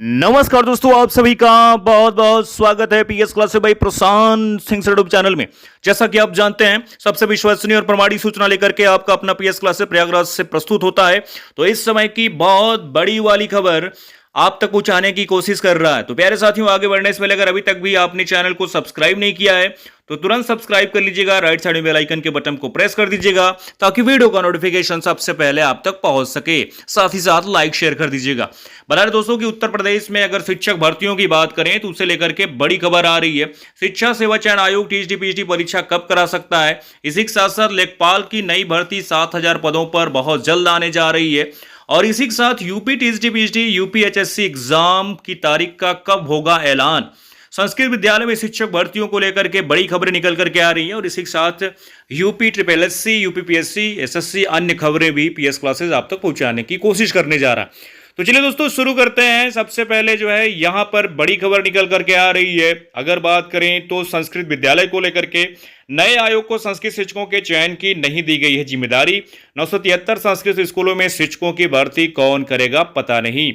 नमस्कार दोस्तों, आप सभी का बहुत बहुत स्वागत है पीएस क्लास से भाई प्रशांत सिंह यूट्यूब चैनल में। जैसा कि आप जानते हैं, सबसे विश्वसनीय और प्रमाणिक सूचना लेकर के आपका अपना पीएस क्लास से प्रयागराज से प्रस्तुत होता है। तो इस समय की बहुत बड़ी वाली खबर आप तक पहुंचाने की कोशिश कर रहा है। तो प्यारे साथियों, आगे बढ़ने से पहले अगर अभी तक भी आपने चैनल को सब्सक्राइब नहीं किया है तो तुरंत सब्सक्राइब कर लीजिएगा। राइट साइड में बेल आइकन के बटन को प्रेस कर दीजिएगा ताकि वीडियो का नोटिफिकेशन सबसे पहले आप तक पहुंच सके। साथ ही साथ लाइक शेयर कर दीजिएगा। बता रहे दोस्तों कि उत्तर प्रदेश में अगर शिक्षक भर्तियों की बात करें तो उसे लेकर के बड़ी खबर आ रही है। शिक्षा सेवा चयन आयोग टीजीटी पीजीटी परीक्षा कब करा सकता है। इसी के साथ साथ लेखपाल की नई भर्ती 7,000 पदों पर बहुत जल्द आने जा रही है। और इसी के साथ UP TGT PGT UPHSC exam की तारीख का कब होगा ऐलान। संस्कृत विद्यालय में शिक्षक भर्तियों को लेकर के बड़ी खबरें निकल करके आ रही हैं। और इसी के साथ UP triple SC, UPPSC, SSC, अन्य खबरें भी पीएस क्लासेस आप तक पहुंचाने की कोशिश करने जा रहा है। तो चलिए दोस्तों शुरू करते हैं। सबसे पहले जो है यहां पर बड़ी खबर निकल करके आ रही है। अगर बात करें तो संस्कृत विद्यालय को लेकर के नए आयोग को संस्कृत शिक्षकों के चयन की नहीं दी गई है जिम्मेदारी। 973 संस्कृत स्कूलों में शिक्षकों की भर्ती कौन करेगा पता नहीं।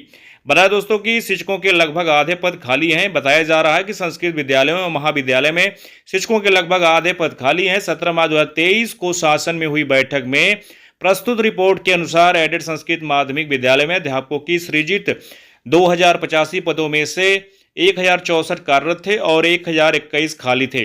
बताया दोस्तों कि शिक्षकों के लगभग आधे पद खाली हैं। बताया जा रहा है कि संस्कृत विद्यालयों और महाविद्यालय में शिक्षकों के लगभग आधे पद खाली हैं। 17 मार्च 2023 को शासन में हुई बैठक में प्रस्तुत रिपोर्ट के अनुसार एडेड संस्कृत माध्यमिक विद्यालय में अध्यापकों की सृजित 2085 पदों में से 1064 कार्यरत थे और 1021 खाली थे।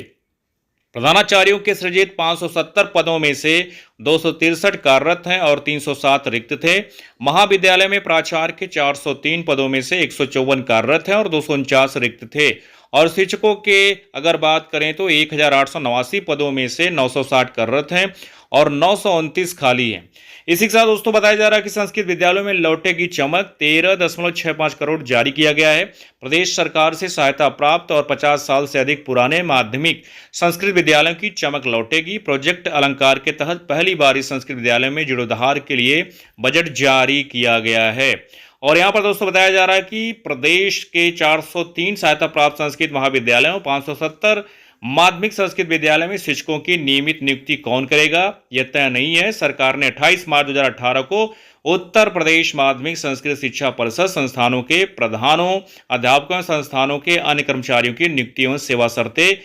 प्रधानाचार्यों के सृजित 570 पदों में से 263 कार्यरत हैं और 307 रिक्त थे। महाविद्यालय में प्राचार्य के 403 पदों में से 154 कार्यरत हैं और 249 रिक्त थे। और शिक्षकों के अगर बात करें तो 1889 पदों में से 960 कार्यरत हैं और 929 खाली हैं। इसी के साथ दोस्तों बताया जा रहा है कि संस्कृत विद्यालयों में लौटेगी चमक। 13.65 करोड़ जारी किया गया है। प्रदेश सरकार से सहायता प्राप्त और 50 साल से अधिक पुराने माध्यमिक संस्कृत विद्यालयों की चमक लौटेगी। प्रोजेक्ट अलंकार के तहत पहली बार इस संस्कृत विद्यालय में जीर्णोद्धार के लिए बजट जारी किया गया है। और यहां पर दोस्तों बताया जा रहा है कि प्रदेश के 403 सहायता प्राप्त संस्कृत महाविद्यालयों, 570 माध्यमिक संस्कृत विद्यालय में शिक्षकों की नियमित नियुक्ति कौन करेगा यह तय नहीं है। सरकार ने 28 मार्च 2018 को उत्तर प्रदेश माध्यमिक संस्कृत शिक्षा परिषद संस्थानों के प्रधानों, अध्यापकों, संस्थानों के अन्य कर्मचारियों की नियुक्ति एवं सेवा शर्तें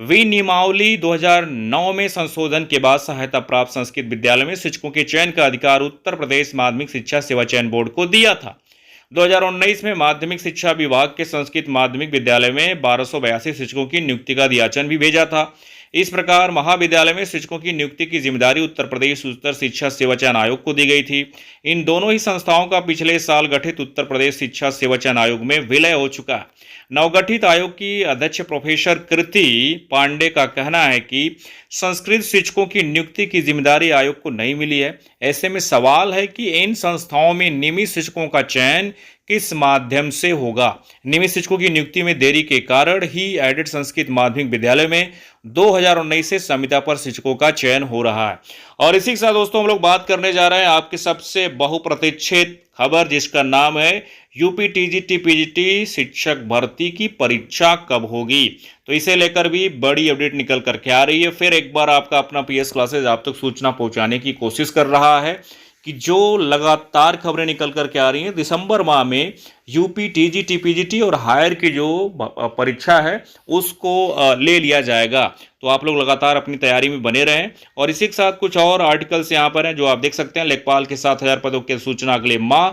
विनियमावली 2009 में संशोधन के बाद सहायता प्राप्त संस्कृत विद्यालय में शिक्षकों के चयन का अधिकार उत्तर प्रदेश माध्यमिक शिक्षा सेवा चयन बोर्ड को दिया था। 2019 में माध्यमिक शिक्षा विभाग के संस्कृत माध्यमिक विद्यालय में 1282 शिक्षकों की नियुक्ति का याचन भी भेजा था। इस प्रकार महाविद्यालय में शिक्षकों की नियुक्ति की जिम्मेदारी उत्तर प्रदेश उच्चतर शिक्षा सेवा चयन आयोग को दी गई थी। इन दोनों ही संस्थाओं का पिछले साल गठित उत्तर प्रदेश शिक्षा सेवा चयन आयोग में विलय हो चुका है। नवगठित आयोग की अध्यक्ष प्रोफेसर कृति पांडे का कहना है कि संस्कृत शिक्षकों की नियुक्ति की जिम्मेदारी आयोग को नहीं मिली है। ऐसे में सवाल है कि इन संस्थाओं में नियमित शिक्षकों का चयन किस माध्यम से होगा। नियमित शिक्षकों की नियुक्ति में देरी के कारण ही एडेड संस्कृत माध्यमिक विद्यालय में 2019 से संविदा पर शिक्षकों का चयन हो रहा है। और इसी के साथ दोस्तों हम लोग बात करने जा रहे हैं आपके सबसे बहुप्रतीक्षित खबर, जिसका नाम है यूपी टीजीटी पीजीटी शिक्षक भर्ती की परीक्षा कब होगी। तो इसे लेकर भी बड़ी अपडेट निकल करके आ रही है। फिर एक बार आपका अपना पीएस क्लासेस आप तक सूचना पहुंचाने की कोशिश कर रहा है कि जो लगातार खबरें निकल करके आ रही हैं, दिसंबर माह में यूपी टीजीटी पीजीटी और हायर की जो परीक्षा है उसको ले लिया जाएगा। तो आप लोग लगातार अपनी तैयारी में बने रहें। और इसी के साथ कुछ और आर्टिकल्स यहाँ पर हैं जो आप देख सकते हैं। लेखपाल के 7,000 पदों की सूचना अगले माह।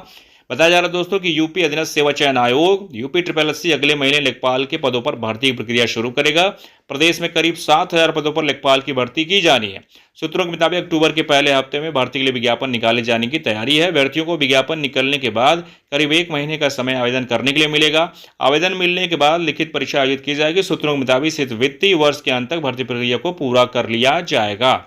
बताया जा रहा है दोस्तों कि यूपी अधीनस्थ सेवा चयन आयोग यूपी ट्रिपल एससी अगले महीने लेखपाल के पदों पर भर्ती की प्रक्रिया शुरू करेगा। प्रदेश में करीब 7,000 पदों पर लेखपाल की भर्ती की जानी है। सूत्रों के मुताबिक अक्टूबर के पहले हफ्ते में भर्ती के लिए विज्ञापन निकाले जाने की तैयारी है। अभ्यर्थियों को विज्ञापन निकलने के बाद करीब 1 महीने का समय आवेदन करने के लिए मिलेगा। आवेदन मिलने के बाद लिखित परीक्षा आयोजित की जाएगी। सूत्रों के मुताबिक इस वित्तीय वर्ष के अंत तक भर्ती प्रक्रिया को पूरा कर लिया जाएगा।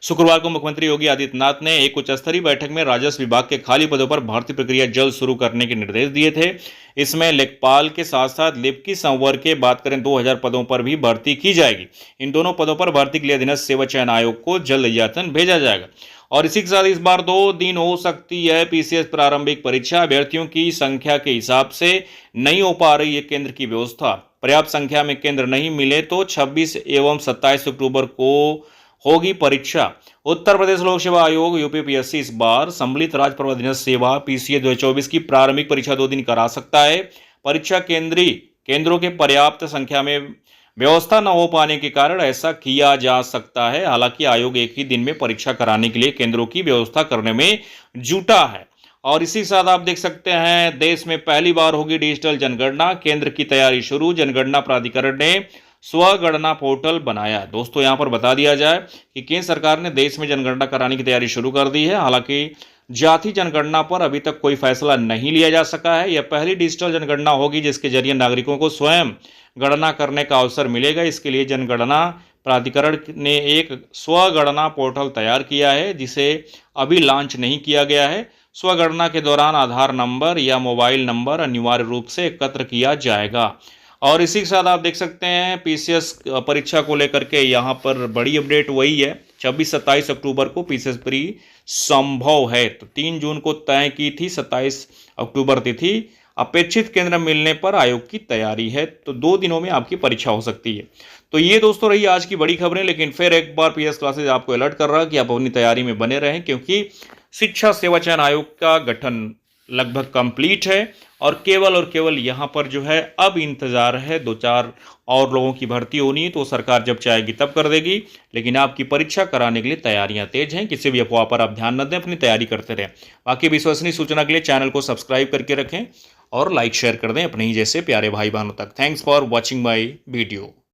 शुक्रवार को मुख्यमंत्री योगी आदित्यनाथ ने एक उच्च स्तरीय बैठक में राजस्व विभाग के खाली पदों पर भर्ती प्रक्रिया जल्द शुरू करने के निर्देश दिए थे। इसमें लेखपाल के साथ साथ लिपिक संवर्ग के बात करें 2000 पदों पर भी भर्ती की जाएगी। इन दोनों पदों पर भर्ती के लिए अधीनस्थ सेवा चयन आयोग को जल्द ज्ञापन भेजा जाएगा। और इसी के साथ इस बार 2 दिन हो सकती है पीसीएस प्रारंभिक परीक्षा। अभ्यर्थियों की संख्या के हिसाब से नहीं हो पा रही है केंद्र की व्यवस्था। पर्याप्त संख्या में केंद्र नहीं मिले तो 26 एवं 27 अक्टूबर को होगी परीक्षा। उत्तर प्रदेश लोक सेवा आयोग यूपीपीएससी इस बार सम्मिलित राज्य प्रबंधन सेवा पीसीए 2024 की प्रारंभिक परीक्षा 2 दिन करा सकता है। परीक्षा केंद्रों के पर्याप्त संख्या में व्यवस्था न हो पाने के कारण ऐसा किया जा सकता है। हालांकि आयोग एक ही दिन में परीक्षा कराने के लिए केंद्रों की व्यवस्था करने में जुटा है। और इसी के साथ आप देख सकते हैं, देश में पहली बार होगी डिजिटल जनगणना, केंद्र की तैयारी शुरू। जनगणना प्राधिकरण ने स्वगणना पोर्टल बनाया। दोस्तों यहां पर बता दिया जाए कि केंद्र सरकार ने देश में जनगणना कराने की तैयारी शुरू कर दी है। हालांकि जाति जनगणना पर अभी तक कोई फैसला नहीं लिया जा सका है। यह पहली डिजिटल जनगणना होगी जिसके जरिए नागरिकों को स्वयं गणना करने का अवसर मिलेगा। इसके लिए जनगणना प्राधिकरण ने एक स्वगणना पोर्टल तैयार किया है जिसे अभी लॉन्च नहीं किया गया है। स्वगणना के दौरान आधार नंबर या मोबाइल नंबर अनिवार्य रूप से एकत्र किया जाएगा। और इसी के साथ आप देख सकते हैं पीसीएस परीक्षा को लेकर के यहाँ पर बड़ी अपडेट वही है। 26-27 अक्टूबर को पीसीएस प्री संभव है। तो 3 जून को तय की थी, 27 अक्टूबर तिथि। अपेक्षित केंद्र मिलने पर आयोग की तैयारी है। तो 2 दिनों में आपकी परीक्षा हो सकती है। तो ये दोस्तों रही आज की बड़ी खबरें। लेकिन फिर एक बार पीएस क्लासेज आपको अलर्ट कर रहा है कि आप अपनी तैयारी में बने रहें, क्योंकि शिक्षा सेवा चयन आयोग का गठन लगभग कंप्लीट है और केवल यहाँ पर जो है अब इंतजार है 2-4 और लोगों की भर्ती होनी है। तो सरकार जब चाहेगी तब कर देगी। लेकिन आपकी परीक्षा कराने के लिए तैयारियां तेज हैं। किसी भी अफवाह पर आप ध्यान न दें, अपनी तैयारी करते रहें। बाकी विश्वसनीय सूचना के लिए चैनल को सब्सक्राइब करके रखें और लाइक शेयर कर दें अपने ही जैसे प्यारे भाई बहनों तक। Thanks for watching my video.